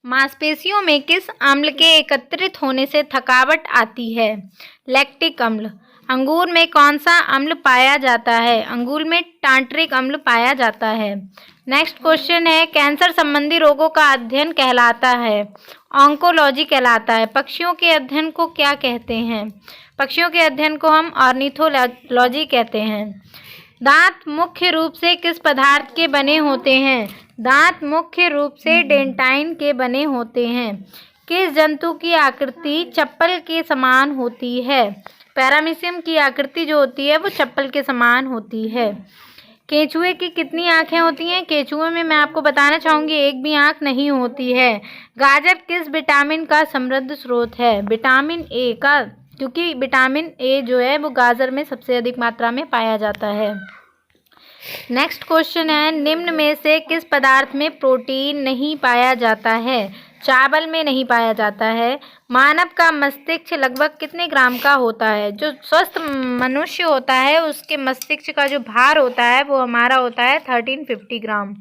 मांसपेशियों में किस अम्ल के एकत्रित होने से थकावट आती है? लैक्टिक अम्ल। अंगूर में कौन सा अम्ल पाया जाता है? अंगूर में टांट्रिक अम्ल पाया जाता है। नेक्स्ट क्वेश्चन है, कैंसर संबंधी रोगों का अध्ययन कहलाता है? ऑन्कोलॉजी कहलाता है। पक्षियों के अध्ययन को क्या कहते हैं? पक्षियों के अध्ययन को हम ऑर्निथोलॉजी कहते हैं। दांत मुख्य रूप से किस पदार्थ के बने होते हैं? दांत मुख्य रूप से डेंटाइन के बने होते हैं। किस जंतु की आकृति चप्पल के समान होती है? पैरामीशियम की आकृति जो होती है वो चप्पल के समान होती है। केंचुए की कितनी आंखें होती हैं? केंचुए में मैं आपको बताना चाहूँगी एक भी आंख नहीं होती है। गाजर किस विटामिन का समृद्ध स्रोत है? विटामिन ए का, क्योंकि विटामिन ए जो है वो गाजर में सबसे अधिक मात्रा में पाया जाता है। नेक्स्ट क्वेश्चन है, निम्न में से किस पदार्थ में प्रोटीन नहीं पाया जाता है? चावल में नहीं पाया जाता है। मानव का मस्तिष्क लगभग कितने ग्राम का होता है? जो स्वस्थ मनुष्य होता है उसके मस्तिष्क का जो भार होता है वो हमारा होता है 1350 ग्राम।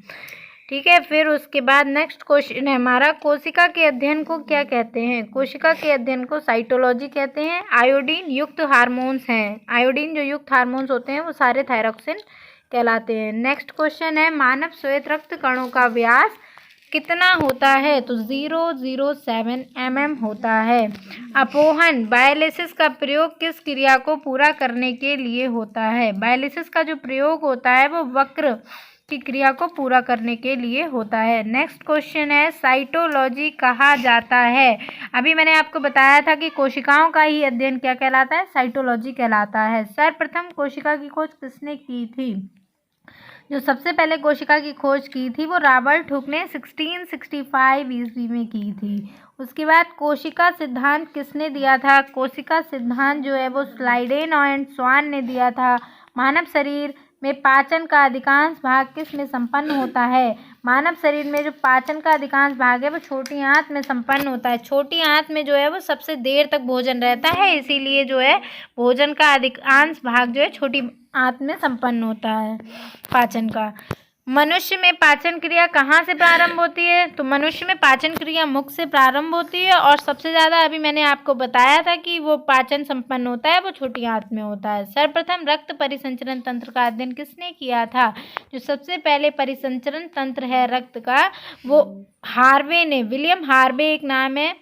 ठीक है, फिर उसके बाद नेक्स्ट क्वेश्चन है हमारा, कोशिका के अध्ययन को क्या कहते हैं? कोशिका के अध्ययन को साइटोलॉजी कहते हैं। आयोडीन युक्त हार्मोन्स हैं, आयोडीन जो युक्त हार्मोन्स होते हैं वो सारे थायरॉक्सिन कहलाते हैं। नेक्स्ट क्वेश्चन है, मानव श्वेत रक्त कणों का व्यास कितना होता है? तो 007 mm होता है। अपोहन बायोलिसिस का प्रयोग किस क्रिया को पूरा करने के लिए होता है? बायोलिसिस का जो प्रयोग होता है वो वक्र की क्रिया को पूरा करने के लिए होता है। नेक्स्ट क्वेश्चन है, साइटोलॉजी कहा जाता है? अभी मैंने आपको बताया था कि कोशिकाओं का ही अध्ययन क्या कहलाता है? साइटोलॉजी कहलाता है। सर्वप्रथम कोशिका की खोज किसने की थी? जो सबसे पहले कोशिका की खोज की थी वो रॉबर्ट हुक ने 1665 ईस्वी में की थी। उसके बाद कोशिका सिद्धांत किसने दिया था? कोशिका सिद्धांत जो है वो स्लाइडेन एंड स्वान ने दिया था। मानव शरीर में पाचन का अधिकांश भाग किस में संपन्न होता है? मानव शरीर में जो पाचन का अधिकांश भाग है वो छोटी आंत में संपन्न होता है। छोटी आंत में जो है वो सबसे देर तक भोजन रहता है, इसीलिए जो है भोजन का अधिकांश भाग जो है छोटी आंत में संपन्न होता है पाचन का। मनुष्य में पाचन क्रिया कहाँ से प्रारंभ होती है? तो मनुष्य में पाचन क्रिया मुख से प्रारंभ होती है और सबसे ज़्यादा अभी मैंने आपको बताया था कि वो पाचन संपन्न होता है वो छोटी आंत में होता है। सर्वप्रथम रक्त परिसंचरण तंत्र का अध्ययन किसने किया था? जो सबसे पहले परिसंचरण तंत्र है रक्त का वो हार्वे ने, विलियम हार्वे एक नाम है,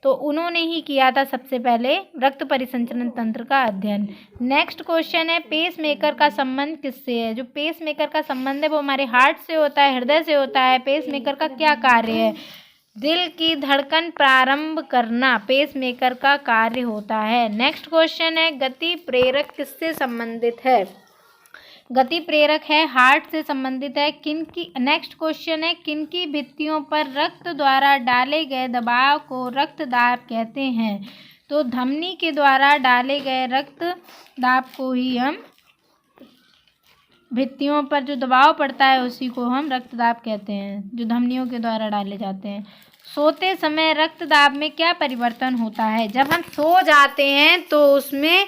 तो उन्होंने ही किया था सबसे पहले रक्त परिसंचरण तंत्र का अध्ययन। नेक्स्ट क्वेश्चन है, पेस मेकर का संबंध किससे है? जो पेस मेकर का संबंध है वो हमारे हार्ट से होता है, हृदय से होता है। पेस मेकर का क्या कार्य है? दिल की धड़कन प्रारंभ करना पेस मेकर का कार्य होता है। नेक्स्ट क्वेश्चन है, गति प्रेरक किससे संबंधित है? गति प्रेरक है हार्ट से संबंधित है। किनकी, नेक्स्ट क्वेश्चन है, किनकी भित्तियों पर रक्त द्वारा डाले गए दबाव को रक्त दाब कहते हैं? तो धमनी के द्वारा डाले गए रक्त दाब को ही हम, भित्तियों पर जो दबाव पड़ता है उसी को हम रक्त दाब कहते हैं, जो धमनियों के द्वारा डाले जाते हैं। सोते समय रक्त दाब में क्या परिवर्तन होता है? जब हम सो जाते हैं तो उसमें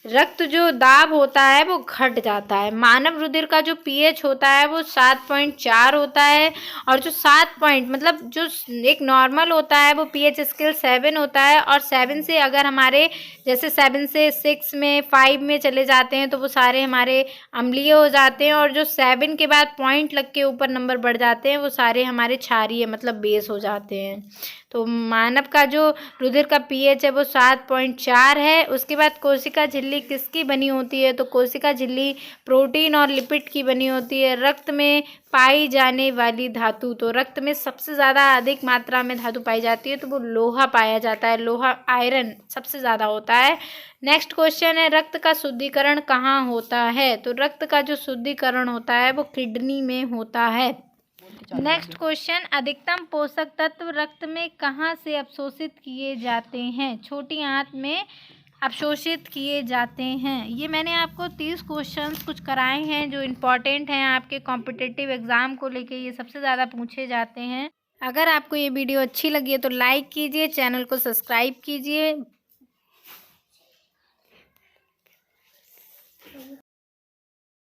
रक्त जो दाब होता है वो घट जाता है। मानव रुधिर का जो पीएच होता है वो 7.4 होता है और जो 7 पॉइंट मतलब जो एक नॉर्मल होता है वो पीएच स्केल 7 होता है और 7 से अगर हमारे जैसे 7 से 6 में 5 में चले जाते हैं तो वो सारे हमारे अम्लीय हो जाते हैं और जो 7 के बाद पॉइंट लग के ऊपर नंबर बढ़ जाते हैं वो सारे हमारे क्षारीय मतलब बेस हो जाते हैं। तो मानव का जो रुधिर का पीएच है वो 7.4 है। उसके बाद कोशिका झिल्ली किसकी बनी होती है? तो कोशिका झिल्ली प्रोटीन और लिपिड की बनी होती है। रक्त में पाई जाने वाली धातु, तो रक्त में सबसे ज़्यादा अधिक मात्रा में धातु पाई जाती है तो वो लोहा पाया जाता है। लोहा, आयरन सबसे ज़्यादा होता है। नेक्स्ट क्वेश्चन है, रक्त का शुद्धिकरण कहाँ होता है? तो रक्त का जो शुद्धिकरण होता है वो किडनी में होता है। नेक्स्ट क्वेश्चन, अधिकतम पोषक तत्व रक्त में कहाँ से अवशोषित किए जाते हैं? छोटी आंत में अवशोषित किए जाते हैं। ये मैंने आपको 30 क्वेश्चंस कुछ कराए हैं जो इम्पॉर्टेंट हैं आपके कॉम्पिटिटिव एग्ज़ाम को लेके, ये सबसे ज़्यादा पूछे जाते हैं। अगर आपको ये वीडियो अच्छी लगी है तो लाइक कीजिए, चैनल को सब्सक्राइब कीजिए।